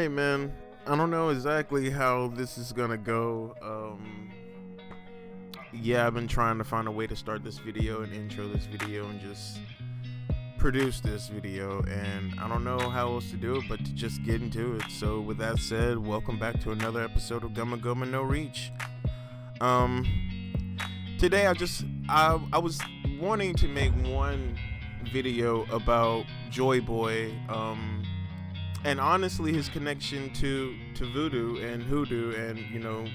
Alright, man. I don't know exactly how this is gonna go. Yeah, I've been trying to find a way to start this video and intro this video and just produce this video, and I don't know how else to do it but to just get into it. So with that said, welcome back to another episode of Gomu No Reach. Today I was wanting to make one video about Joy Boy, and honestly his connection to voodoo and hoodoo and, you know,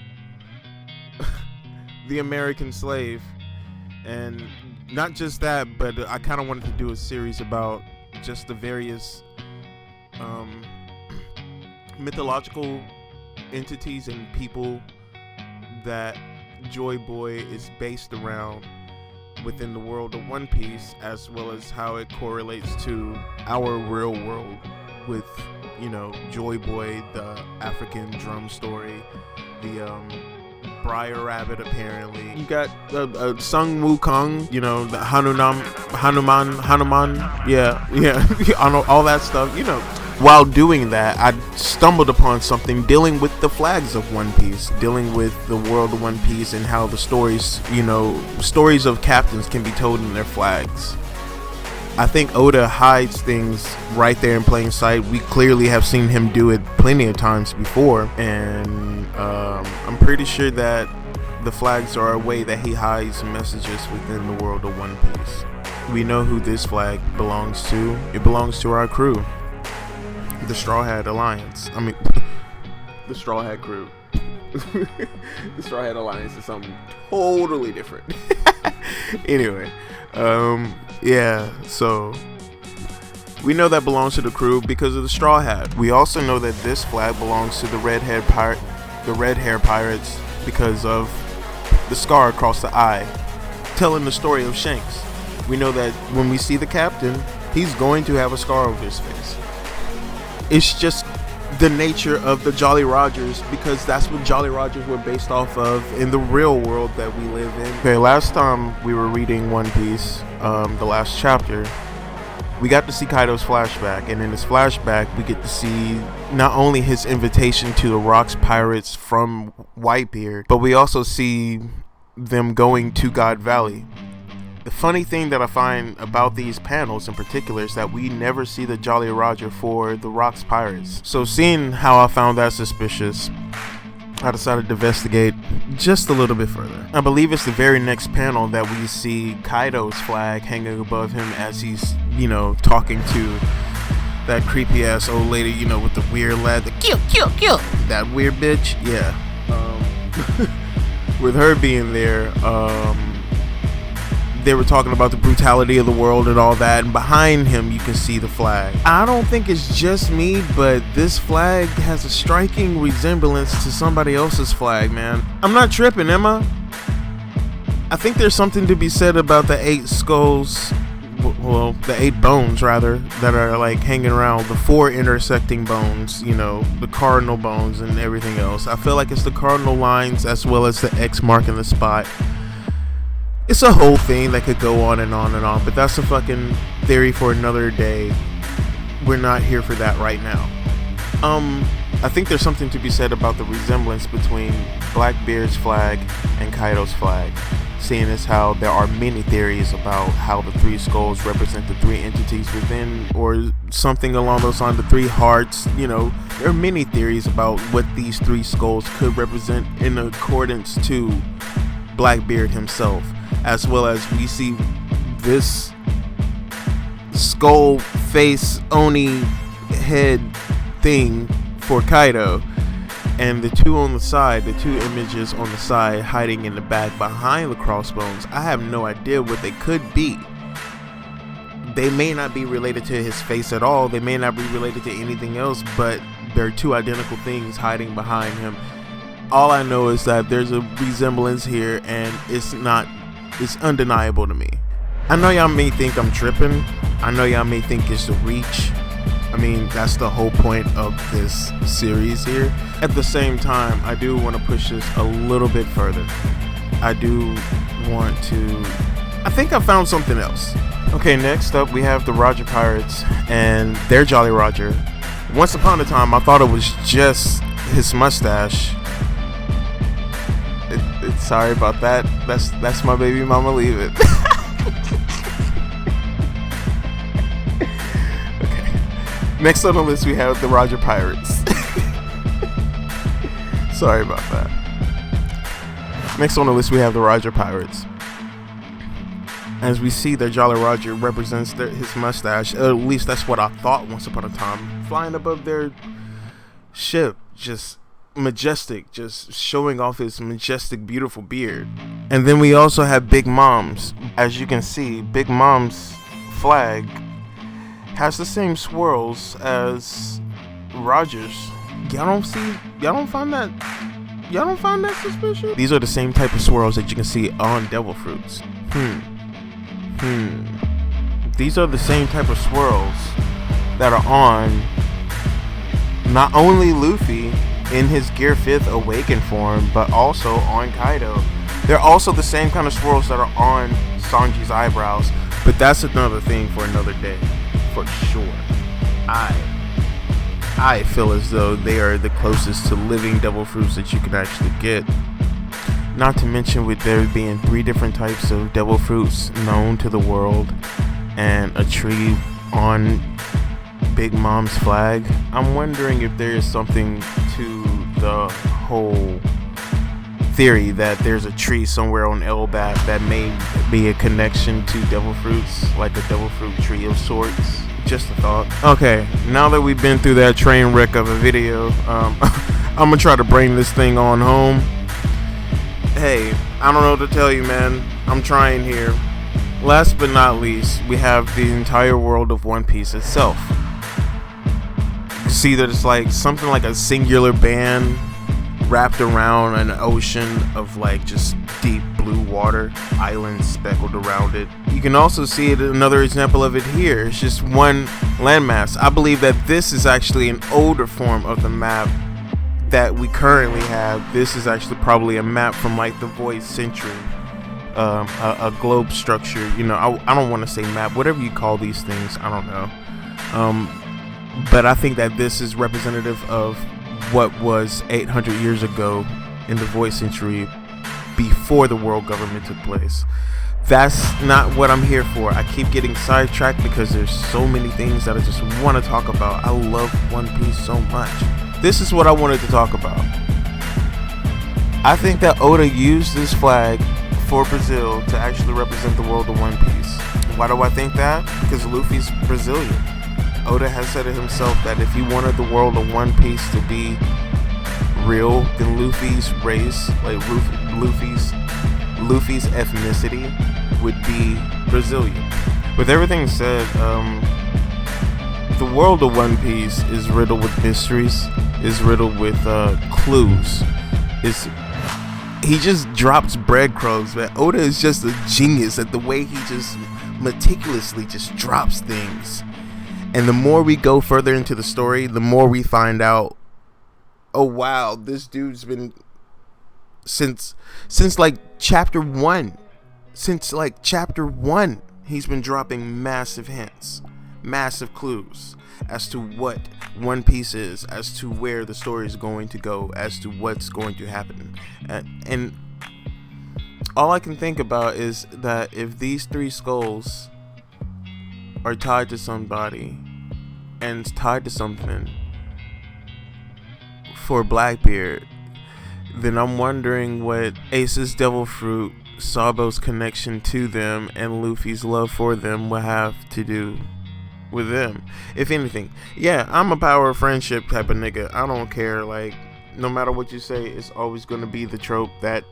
the American slave. And not just that, but I kind of wanted to do a series about just the various mythological entities and people that Joy Boy is based around within the world of One Piece, as well as how it correlates to our real world with, you know, Joy Boy, the African drum story, the Briar Rabbit. Apparently you got Sung Wukong, you know, the Hanuman, yeah, all that stuff, you know. While doing that, I stumbled upon something dealing with the flags of One Piece, dealing with the world of One Piece, and how the stories, you know, stories of captains can be told in their flags. I think Oda hides things right there in plain sight. We clearly have seen him do it plenty of times before, and I'm pretty sure that the flags are a way that he hides messages within the world of One Piece. We know who this flag belongs to. It belongs to our crew, the Straw Hat Alliance. I mean, the Straw Hat crew. The Straw Hat Alliance is something totally different. Anyway, yeah, so we know that belongs to the crew because of the Straw Hat. We also know that this flag belongs to the red hair pirates because of the scar across the eye, telling the story of Shanks. We know that when we see the captain, he's going to have a scar over his face. It's just the nature of the Jolly Rogers, because that's what Jolly Rogers were based off of in the real world that we live in. Okay, last time we were reading One Piece, the last chapter, we got to see Kaido's flashback, and in this flashback we get to see not only his invitation to the Rocks Pirates from Whitebeard, but we also see them going to God Valley. The funny thing that I find about these panels in particular is that we never see the Jolly Roger for the Rocks Pirates. So seeing how I found that suspicious, I decided to investigate just a little bit further. I believe it's the very next panel that we see Kaido's flag hanging above him as he's, you know, talking to that creepy ass old lady, you know, with the weird lad, the kill, that weird bitch. Yeah. With her being there, they were talking about the brutality of the world and all that, and behind him you can see the flag. I don't think it's just me, but this flag has a striking resemblance to somebody else's flag, man. I'm not tripping, am I? I think there's something to be said about the 8 skulls, well, the 8 bones rather, that are like hanging around, the 4 intersecting bones, you know, the cardinal bones and everything else. I feel like it's the cardinal lines as well as the X marking the spot. It's a whole thing that could go on and on and on, but that's a fucking theory for another day. We're not here for that right now. I think there's something to be said about the resemblance between Blackbeard's flag and Kaido's flag, seeing as how there are many theories about how the 3 skulls represent the 3 entities within, or something along those lines, the 3 hearts. You know, there are many theories about what these 3 skulls could represent in accordance to Blackbeard himself, as well as we see this skull face Oni head thing for Kaido, and the 2 on the side, the 2 images on the side hiding in the back behind the crossbones. I have no idea what they could be. They may not be related to his face at all, they may not be related to anything else, but they're 2 identical things hiding behind him. All I know is that there's a resemblance here, and it's undeniable to me. I know y'all may think I'm tripping. I know y'all may think it's a reach. I mean, that's the whole point of this series here. At the same time, I do want to push this a little bit further. I think I found something else. Okay, next up we have the Roger Pirates and their Jolly Roger, Once upon a time, I thought it was just his mustache. Sorry about that. That's my baby mama. Leave it. Okay. Next on the list, we have the Roger Pirates. Sorry about that. Next on the list, we have the Roger Pirates. As we see that Jolly Roger represents his mustache, at least that's what I thought once upon a time, flying above their ship, just majestic, just showing off his majestic, beautiful beard. And then we also have Big Mom's. As you can see, Big Mom's flag has the same swirls as Roger's. Y'all don't find that suspicious? These are the same type of swirls that you can see on devil fruits. These are the same type of swirls that are on not only Luffy in his Gear 5th Awakened form, but also on Kaido. They're also the same kind of swirls that are on Sanji's eyebrows, but that's another thing for another day, for sure. I feel as though they are the closest to living devil fruits that you can actually get. Not to mention with there being 3 different types of devil fruits known to the world and a tree on Big Mom's flag. I'm wondering if there is something to the whole theory that there's a tree somewhere on Elbap that may be a connection to devil fruits, like a devil fruit tree of sorts. Just a thought. Okay, now that we've been through that train wreck of a video, I'm gonna try to bring this thing on home. Hey, I don't know what to tell you, man. I'm trying here. Last but not least, we have the entire world of One Piece itself. You see that it's like something like a singular band wrapped around an ocean of like just deep blue water, islands speckled around it. You can also see it, another example of it here. It's just one landmass. I believe that this is actually an older form of the map that we currently have. This is actually probably a map from like the Void Century, a globe structure. You know, I don't want to say map, whatever you call these things. I don't know. But I think that this is representative of what was 800 years ago in the Void Century before the world government took place. That's not what I'm here for. I keep getting sidetracked because there's so many things that I just want to talk about. I love One Piece so much. This is what I wanted to talk about. I think that Oda used this flag for Brazil to actually represent the world of One Piece. Why do I think that? Because Luffy's Brazilian. Oda has said it himself that if he wanted the world of One Piece to be real, then Luffy's race, like Luffy's ethnicity would be Brazilian. With everything said, the world of One Piece is riddled with mysteries, is riddled with clues. He just drops breadcrumbs, man. Oda is just a genius at the way he just meticulously just drops things. And the more we go further into the story, the more we find out, oh wow, this dude's been since like chapter 1. Since like chapter 1, he's been dropping massive hints, massive clues as to what One Piece is, as to where the story is going to go, as to what's going to happen. And all I can think about is that if these 3 skulls are tied to somebody and tied to something for Blackbeard, then I'm wondering what Ace's Devil Fruit, Sabo's connection to them, and Luffy's love for them will have to do with them, if anything. Yeah, I'm a power of friendship type of nigga. I don't care, like, no matter what you say, it's always going to be the trope that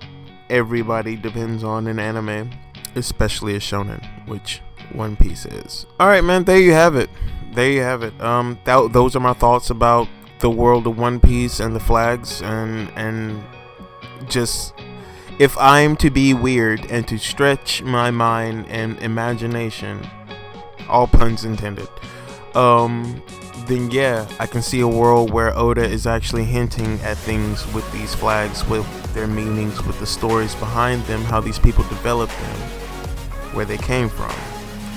everybody depends on in anime, especially a shonen, which One Piece is. Alright, man, there you have it. Those are my thoughts about the world of One Piece and the flags, and just, if I'm to be weird and to stretch my mind and imagination, all puns intended, then yeah, I can see a world where Oda is actually hinting at things with these flags, with their meanings, with the stories behind them, how these people developed them, where they came from.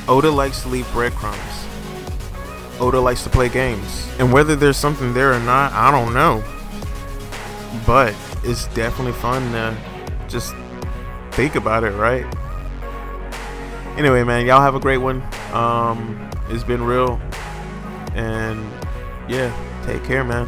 Oda likes to leave breadcrumbs. Oda likes to play games. And whether there's something there or not, I don't know. But it's definitely fun to just think about it, right? Anyway, man, y'all have a great one. It's been real. And yeah, take care, man.